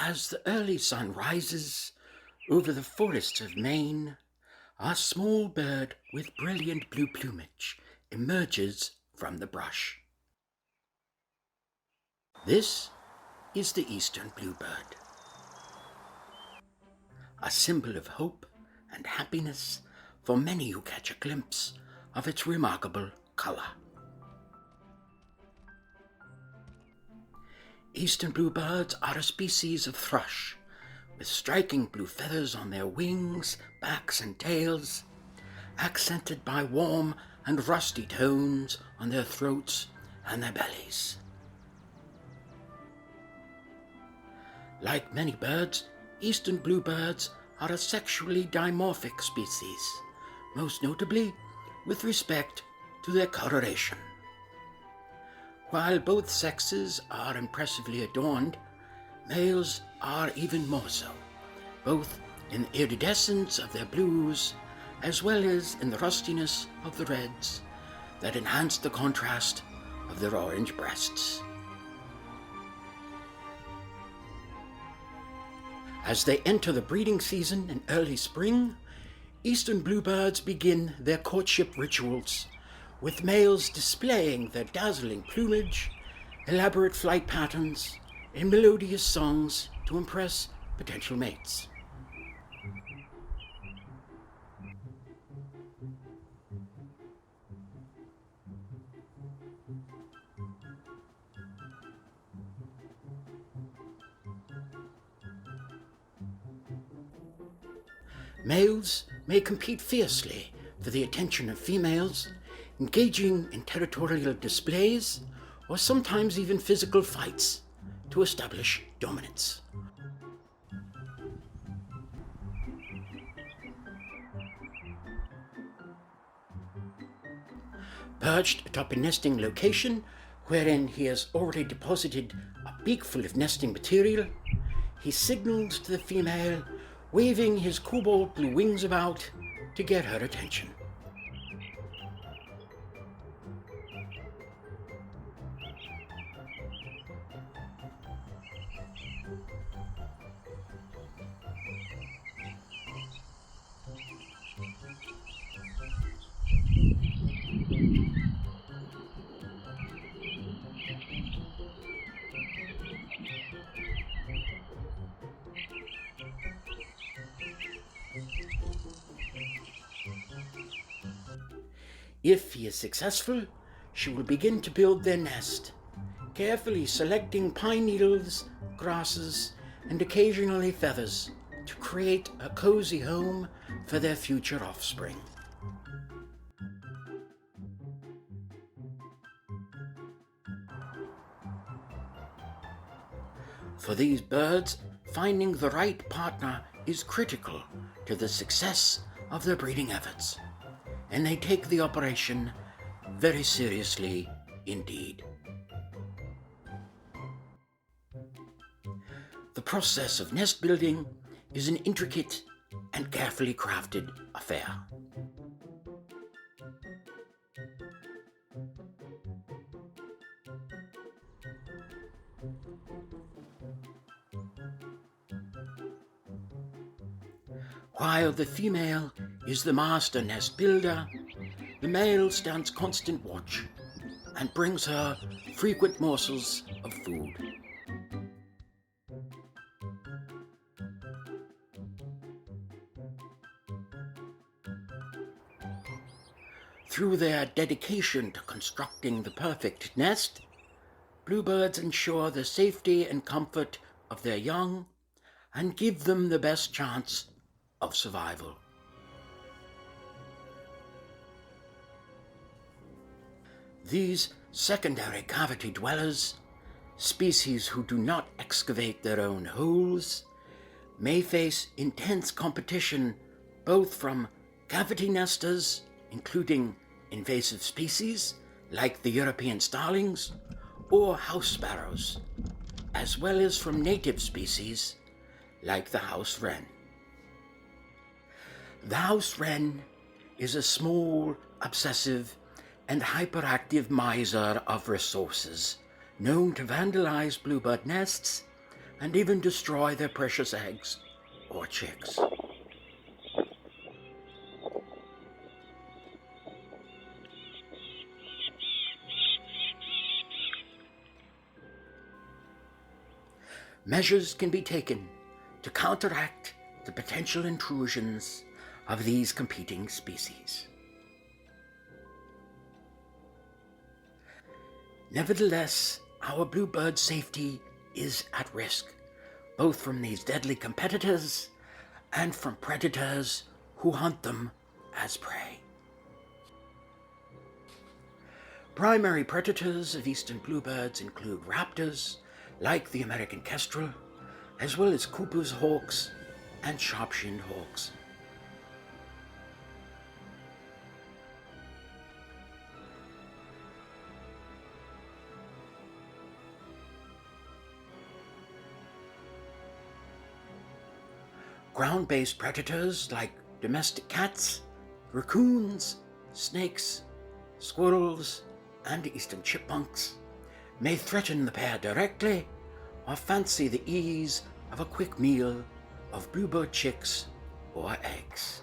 As the early sun rises over the forests of Maine, a small bird with brilliant blue plumage emerges from the brush. This is the eastern bluebird, a symbol of hope and happiness for many who catch a glimpse of its remarkable color. Eastern bluebirds are a species of thrush with striking blue feathers on their wings, backs, and tails, accented by warm and rusty tones on their throats and their bellies. Like many birds, eastern bluebirds are a sexually dimorphic species, most notably with respect to their coloration. While both sexes are impressively adorned, males are even more so, both in the iridescence of their blues as well as in the rustiness of the reds that enhance the contrast of their orange breasts. As they enter the breeding season in early spring, eastern bluebirds begin their courtship rituals, with males displaying their dazzling plumage, elaborate flight patterns, and melodious songs to impress potential mates. Males may compete fiercely for the attention of females, engaging in territorial displays or sometimes even physical fights to establish dominance. Perched atop a nesting location wherein he has already deposited a beakful of nesting material, he signals to the female, waving his cobalt blue wings about to get her attention. If he is successful, she will begin to build their nest, carefully selecting pine needles, grasses, and occasionally feathers to create a cozy home for their future offspring. For these birds, finding the right partner is critical to the success of their breeding efforts, and they take the operation very seriously indeed. The process of nest building is an intricate and carefully crafted affair. While the female is the master nest builder, the male stands constant watch and brings her frequent morsels of food. Through their dedication to constructing the perfect nest, bluebirds ensure the safety and comfort of their young and give them the best chance of survival. These secondary cavity dwellers, species who do not excavate their own holes, may face intense competition both from cavity nesters, including invasive species like the European starlings or house sparrows, as well as from native species like the house wren. The house wren is a small, obsessive, and hyperactive miser of resources, known to vandalize bluebird nests and even destroy their precious eggs or chicks. Measures can be taken to counteract the potential intrusions of these competing species. Nevertheless, our bluebird safety is at risk, both from these deadly competitors and from predators who hunt them as prey. Primary predators of eastern bluebirds include raptors, like the American kestrel, as well as Cooper's hawks and sharp-shinned hawks. Ground-based predators like domestic cats, raccoons, snakes, squirrels, and eastern chipmunks may threaten the pair directly or fancy the ease of a quick meal of bluebird chicks or eggs.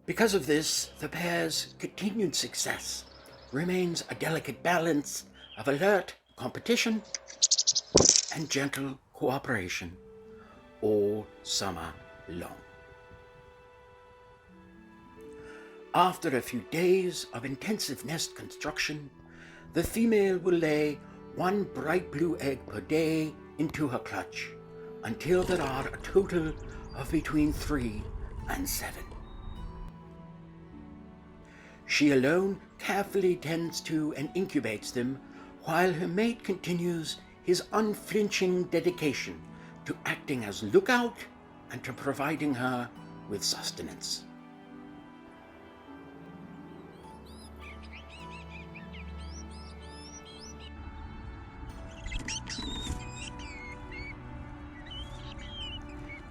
Because of this, the pair's continued success remains a delicate balance of alert competition and gentle cooperation all summer long. After a few days of intensive nest construction, the female will lay one bright blue egg per day into her clutch until there are a total of between 3 and 7. She alone carefully tends to and incubates them, while her mate continues his unflinching dedication to acting as lookout and to providing her with sustenance.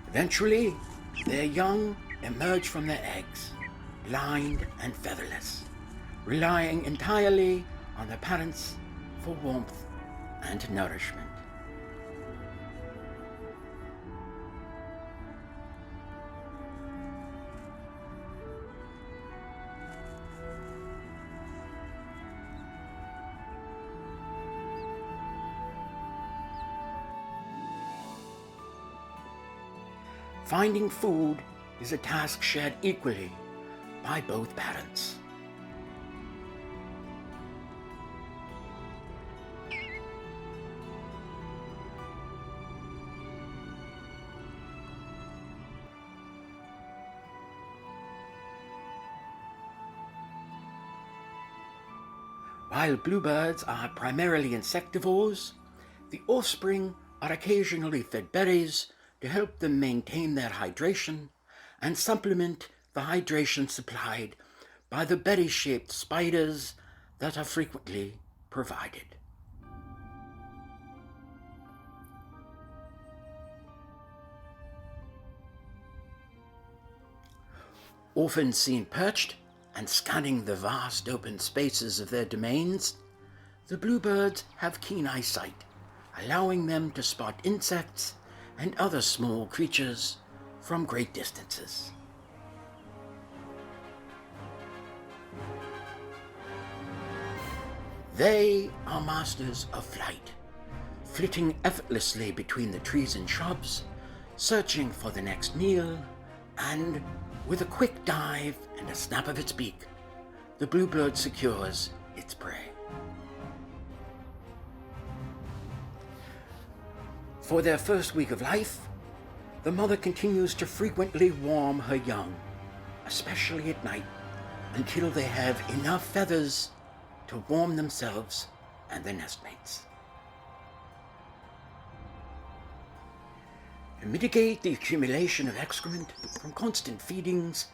Eventually, their young emerge from their eggs, blind and featherless, relying entirely on their parents for warmth and nourishment. Finding food is a task shared equally by both parents. While bluebirds are primarily insectivores, the offspring are occasionally fed berries to help them maintain their hydration and supplement the hydration supplied by the berry-shaped spiders that are frequently provided. Often seen perched and scanning the vast open spaces of their domains, the bluebirds have keen eyesight, allowing them to spot insects and other small creatures from great distances. They are masters of flight, flitting effortlessly between the trees and shrubs, searching for the next meal, and with a quick dive and a snap of its beak, the bluebird secures its prey. For their first week of life, the mother continues to frequently warm her young, especially at night, until they have enough feathers to warm themselves and their nestmates. To mitigate the accumulation of excrement from constant feedings,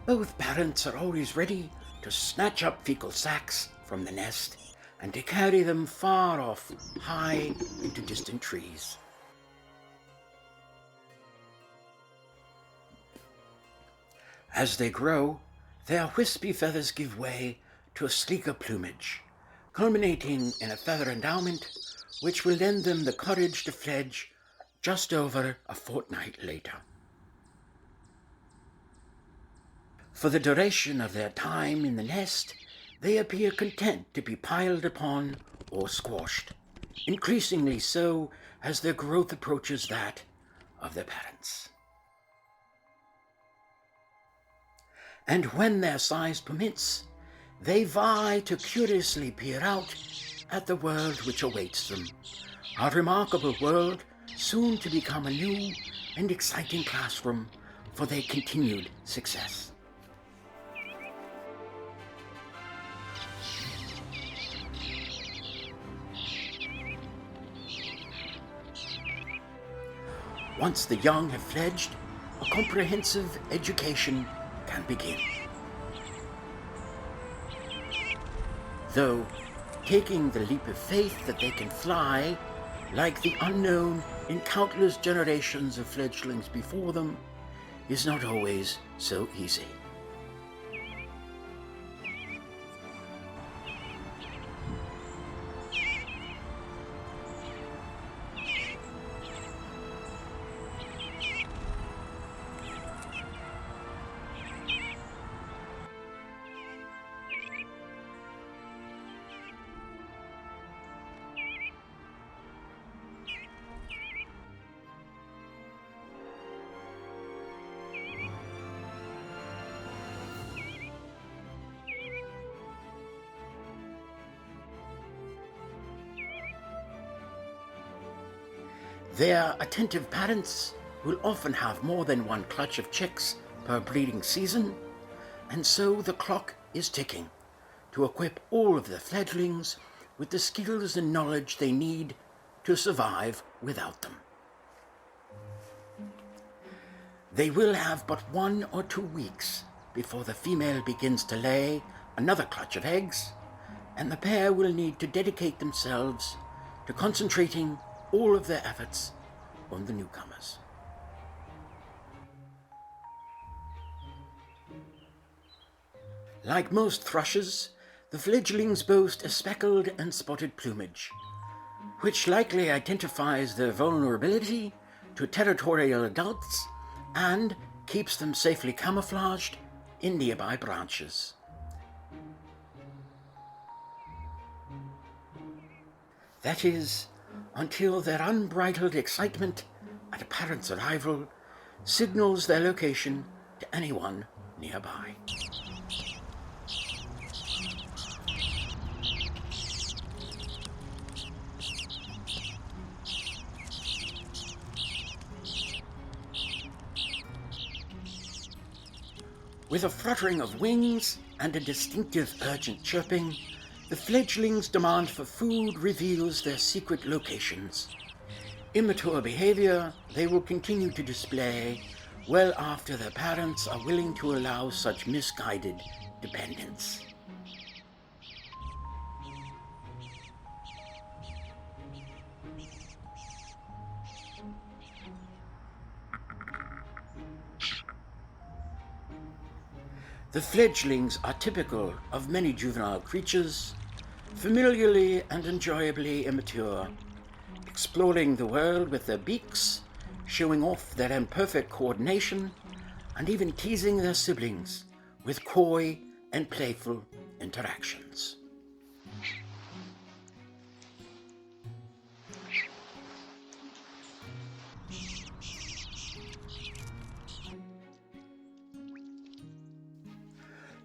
both parents are always ready to snatch up fecal sacs from the nest and to carry them far off, high into distant trees. As they grow, their wispy feathers give way to a sleeker plumage, culminating in a feather endowment which will lend them the courage to fledge just over a fortnight later. For the duration of their time in the nest, they appear content to be piled upon or squashed, increasingly so as their growth approaches that of their parents. And when their size permits, they vie to curiously peer out at the world which awaits them, a remarkable world soon to become a new and exciting classroom for their continued success. Once the young have fledged, a comprehensive education can begin. Though, taking the leap of faith that they can fly, like the unknown in countless generations of fledglings before them, is not always so easy. Their attentive parents will often have more than one clutch of chicks per breeding season, and so the clock is ticking to equip all of the fledglings with the skills and knowledge they need to survive without them. They will have but 1 or 2 weeks before the female begins to lay another clutch of eggs, and the pair will need to dedicate themselves to concentrating all of their efforts on the newcomers. Like most thrushes, the fledglings boast a speckled and spotted plumage, which likely identifies their vulnerability to territorial adults and keeps them safely camouflaged in nearby branches. That is, until their unbridled excitement at a parent's arrival signals their location to anyone nearby. With a fluttering of wings and a distinctive urgent chirping, the fledglings' demand for food reveals their secret locations. Immature behavior they will continue to display well after their parents are willing to allow such misguided dependence. The fledglings are typical of many juvenile creatures, familiarly and enjoyably immature, exploring the world with their beaks, showing off their imperfect coordination, and even teasing their siblings with coy and playful interactions.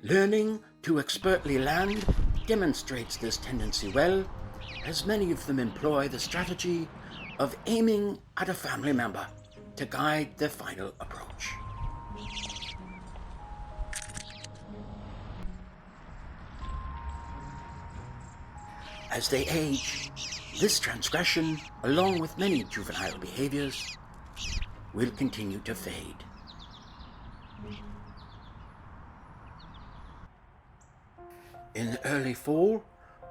Learning to expertly land demonstrates this tendency well, as many of them employ the strategy of aiming at a family member to guide their final approach. As they age, this transgression, along with many juvenile behaviors, will continue to fade. In the early fall,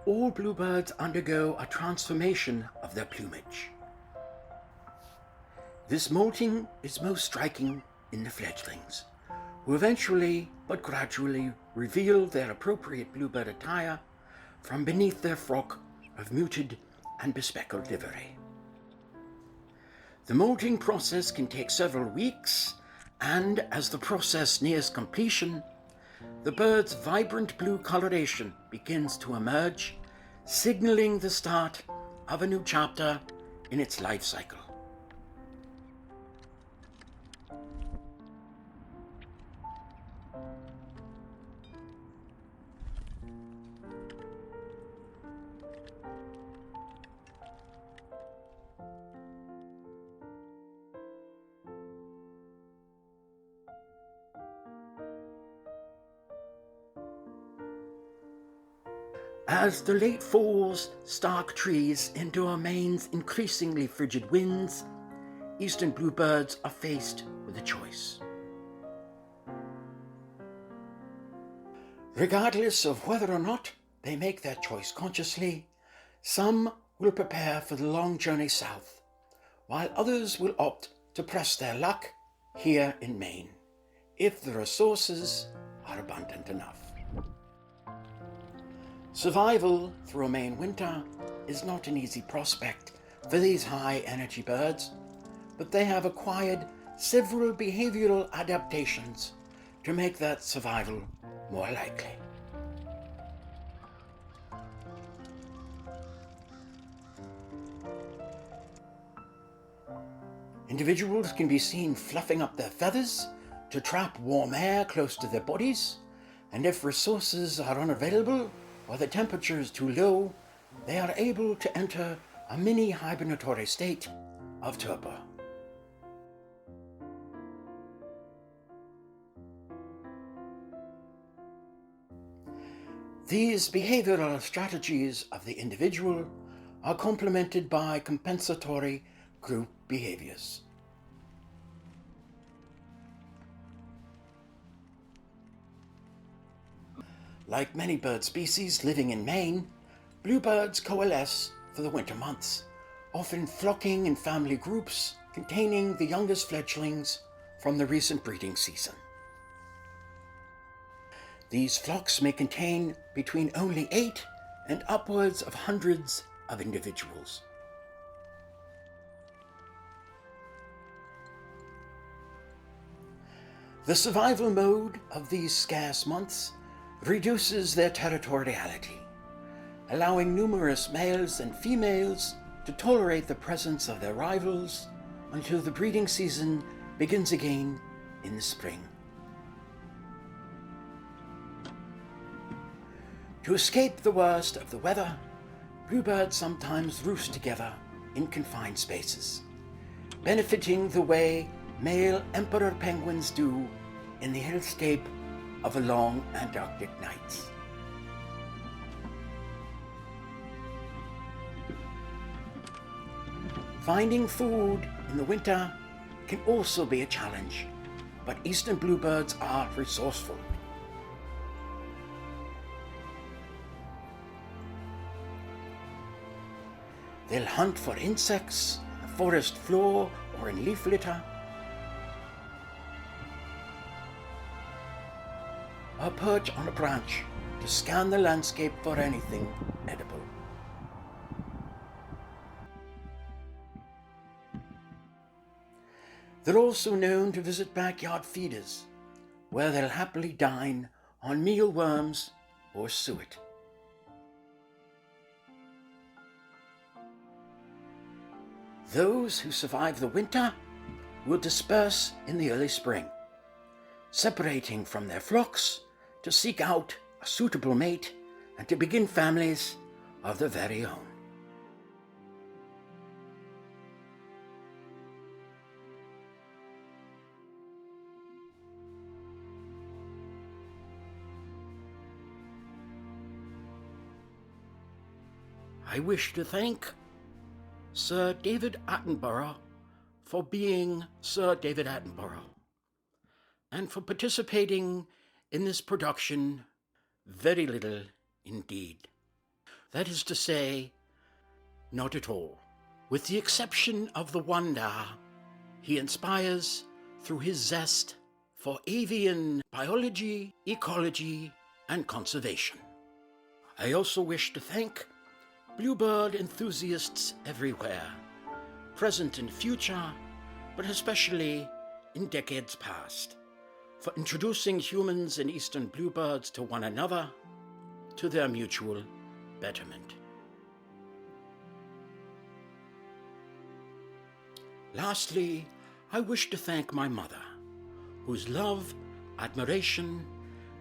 all bluebirds undergo a transformation of their plumage. This molting is most striking in the fledglings, who eventually but gradually reveal their appropriate bluebird attire from beneath their frock of muted and bespeckled livery. The molting process can take several weeks, and as the process nears completion, the bird's vibrant blue coloration begins to emerge, signaling the start of a new chapter in its life cycle. As the late falls stark trees endure Maine's increasingly frigid winds, eastern bluebirds are faced with a choice. Regardless of whether or not they make their choice consciously, some will prepare for the long journey south, while others will opt to press their luck here in Maine, if the resources are abundant enough. Survival through a Maine winter is not an easy prospect for these high-energy birds, but they have acquired several behavioral adaptations to make that survival more likely. Individuals can be seen fluffing up their feathers to trap warm air close to their bodies, and if resources are unavailable or the temperature is too low, they are able to enter a mini hibernatory state of torpor. These behavioral strategies of the individual are complemented by compensatory group behaviors. Like many bird species living in Maine, bluebirds coalesce for the winter months, often flocking in family groups containing the youngest fledglings from the recent breeding season. These flocks may contain between only 8 and upwards of hundreds of individuals. The survival mode of these scarce months reduces their territoriality, allowing numerous males and females to tolerate the presence of their rivals until the breeding season begins again in the spring. To escape the worst of the weather, bluebirds sometimes roost together in confined spaces, benefiting the way male emperor penguins do in the hellscape of a long Antarctic nights. Finding food in the winter can also be a challenge, but eastern bluebirds are resourceful. They'll hunt for insects on the forest floor or in leaf litter, or perch on a branch to scan the landscape for anything edible. They're also known to visit backyard feeders, where they'll happily dine on mealworms or suet. Those who survive the winter will disperse in the early spring, separating from their flocks to seek out a suitable mate and to begin families of their very own. I wish to thank Sir David Attenborough for being Sir David Attenborough and for participating in this production very little indeed. That is to say, not at all, with the exception of the wonder he inspires through his zest for avian biology, ecology, and conservation. I also wish to thank bluebird enthusiasts everywhere, present and future, but especially in decades past, for introducing humans and eastern bluebirds to one another, to their mutual betterment. Lastly, I wish to thank my mother, whose love, admiration,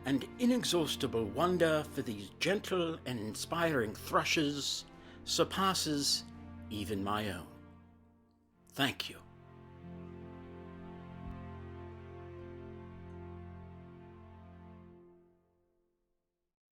and inexhaustible wonder for these gentle and inspiring thrushes surpasses even my own. Thank you.